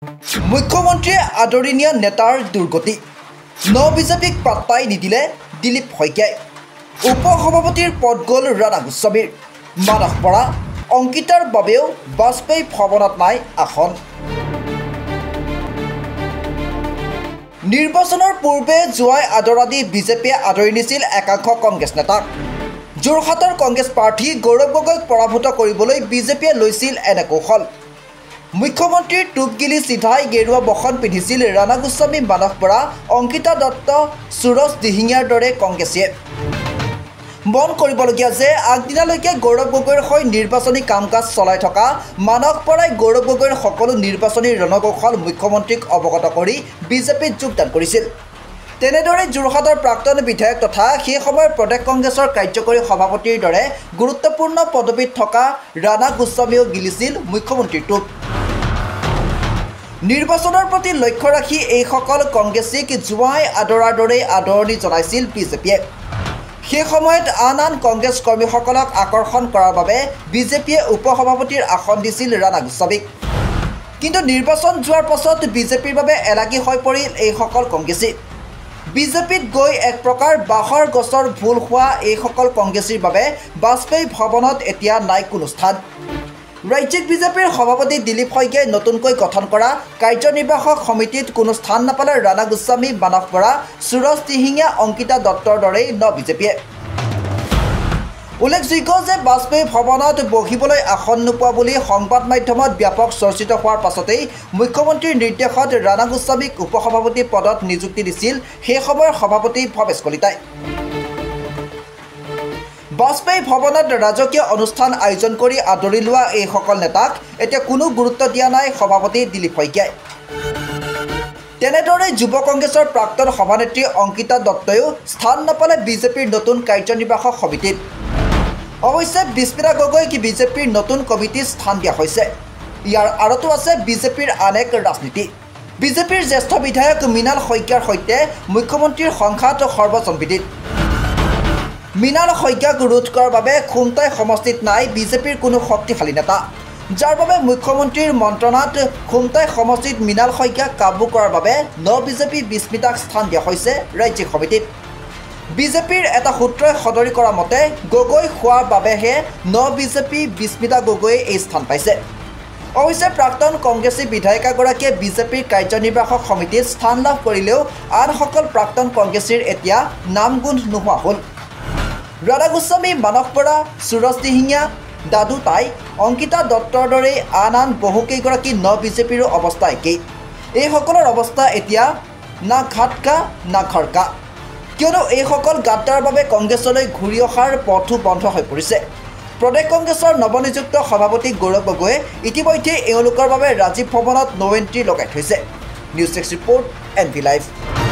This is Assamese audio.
মুখ্যমন্ত্ৰীয়ে আদৰণীয় নেতাৰ দুৰ্গতি ন বিজেপিক পাত্তাই নিদিলে দিলীপ শইকীয়াই উপসভাপতিৰ পদ গ'ল ৰাধা গোস্বামীৰ মানস বৰা অংকিতাৰ বাবেও বাজপেয়ী ভৱনত নাই আসন নিৰ্বাচনৰ পূৰ্বে যোৱাই আদৰাদি বিজেপিয়ে আদৰি নিছিল একাংশ কংগ্ৰেছ নেতাক যোৰহাটৰ কংগ্ৰেছ প্ৰাৰ্থী গৌৰৱ গগৈক পৰাভূত কৰিবলৈ বিজেপিয়ে লৈছিল এনে কৌশল মুখ্যমন্ত্ৰীৰ টুপগিলি চিধাই গেৰুৱা বসন পিন্ধিছিল ৰাধা গোস্বামী মানস বৰা অংকিতা দত্ত সুৰজ দিহিঙীয়াৰ দৰে কংগ্ৰেছীয়ে মন কৰিবলগীয়া যে আগদিনালৈকে গৌৰৱ গগৈৰ হৈ নিৰ্বাচনী কাম কাজ চলাই থকা মানস বৰাই গৌৰৱ গগৈৰ সকলো নিৰ্বাচনী ৰণকৌশল মুখ্যমন্ত্ৰীক অৱগত কৰি বিজেপিত যোগদান কৰিছিল তেনেদৰে যোৰহাটৰ প্ৰাক্তন বিধায়ক তথা সেই সময়ৰ প্ৰদেশ কংগ্ৰেছৰ কাৰ্যকৰী সভাপতিৰ দৰে গুৰুত্বপূৰ্ণ পদবীত থকা ৰাধা গোস্বামীও গিলিছিল মুখ্যমন্ত্ৰীৰ টুপ নিৰ্বাচনৰ প্ৰতি লক্ষ্য ৰাখি এইসকল কংগ্ৰেছীক যোৱাই আদৰাৰ দৰে আদৰণি জনাইছিল বিজেপিয়ে সেই সময়ত আন কংগ্ৰেছ কৰ্মীসকলক আকৰ্ষণ কৰাৰ বাবে বিজেপিয়ে উপসভাপতিৰ আসন দিছিল ৰাধা গোস্বামীক কিন্তু নিৰ্বাচন যোৱাৰ পাছত বিজেপিৰ বাবে এলাগী হৈ পৰিল এইসকল কংগ্ৰেছী বিজেপিত গৈ এক প্ৰকাৰ বাঁহৰ গছৰ ভুল হোৱা এইসকল কংগ্ৰেছীৰ বাবে বাজপেয়ী ভৱনত এতিয়া নাই কোনো স্থান ৰাজ্যিক বিজেপিৰ সভাপতি দিলীপ শইকীয়াই নতুনকৈ গঠন কৰা কাৰ্যনিৰ্বাহক সমিতিত কোনো স্থান নাপালে ৰাধা গোস্বামী মানস বৰা সুৰজ দিহিঙীয়া অংকিতা দত্তৰ দৰেই ন বিজেপিয়ে উল্লেখযোগ্য যে বাজপেয়ী ভৱনত বহিবলৈ আসন নোপোৱা বুলি সংবাদ মাধ্যমত ব্যাপক চৰ্চিত হোৱাৰ পাছতেই মুখ্যমন্ত্ৰীৰ নিৰ্দেশত ৰাধা গোস্বামীক উপসভাপতি পদত নিযুক্তি দিছিল সেই সময়ৰ সভাপতি ভৱেশ কলিতাই বাজপেয়ী ভৱনত ৰাজকীয় অনুষ্ঠান আয়োজন কৰি আদৰি লোৱা এইসকল নেতাক এতিয়া কোনো গুৰুত্ব দিয়া নাই সভাপতি দিলীপ শইকীয়াই তেনেদৰে যুৱ কংগ্ৰেছৰ প্ৰাক্তন সভানেত্ৰী অংকিতা দত্তয়ো স্থান নাপালে বিজেপিৰ নতুন কাৰ্যনিৰ্বাহক সমিতিত অৱশ্যে বিস্মিতা গগৈক বিজেপিৰ নতুন কমিটিত স্থান দিয়া হৈছে ইয়াৰ আঁৰতো আছে বিজেপিৰ আন এক ৰাজনীতি বিজেপিৰ জ্যেষ্ঠ বিধায়ক মৃণাল শইকীয়াৰ সৈতে মুখ্যমন্ত্ৰীৰ সংঘাত সৰ্বজনবিদিত মৃণাল শইকীয়াক ৰোধ কৰাৰ বাবে খুমটাই সমষ্টিত নাই বিজেপিৰ কোনো শক্তিশালী নেতা যাৰ বাবে মুখ্যমন্ত্ৰীৰ মন্ত্ৰণাত খুমটাই সমষ্টিত মৃণাল শইকীয়াক কাবু কৰাৰ বাবে ন বিজেপি বিস্মিতাক স্থান দিয়া হৈছে ৰাজ্যিক সমিতিত বিজেপিৰ এটা সূত্ৰই সদৰি কৰা মতে গগৈ হোৱাৰ বাবেহে ন বিজেপি বিস্মিতা গগৈয়ে এই স্থান পাইছে অৱশ্যে প্ৰাক্তন কংগ্ৰেছী বিধায়িকাগৰাকীয়ে বিজেপিৰ কাৰ্যনিৰ্বাহক সমিতিত স্থান লাভ কৰিলেও আনসকল প্ৰাক্তন কংগ্ৰেছীৰ এতিয়া নাম গোন্ধ নোহোৱা হ'ল ৰাধা গোস্বামী মানস বৰা সুৰজ দিহিঙীয়া দাদু তাই অংকিতা দত্তৰ দৰে আন বহুকেইগৰাকী ন বিজেপিৰো অৱস্থা একেই এইসকলৰ অৱস্থা এতিয়া না ঘাটকা না খৰকা কিয়নো এইসকল গাদ্দাৰ বাবে কংগ্ৰেছলৈ ঘূৰি অহাৰ পথো বন্ধ হৈ পৰিছে প্ৰদেশ কংগ্ৰেছৰ নৱনিযুক্ত সভাপতি গৌৰৱ গগৈয়ে ইতিমধ্যে এওঁলোকৰ বাবে ৰাজীৱ ভৱনত ন এণ্ট্ৰি লগাই থৈছে নিউজ 6 ৰিপৰ্ট NV লাইভ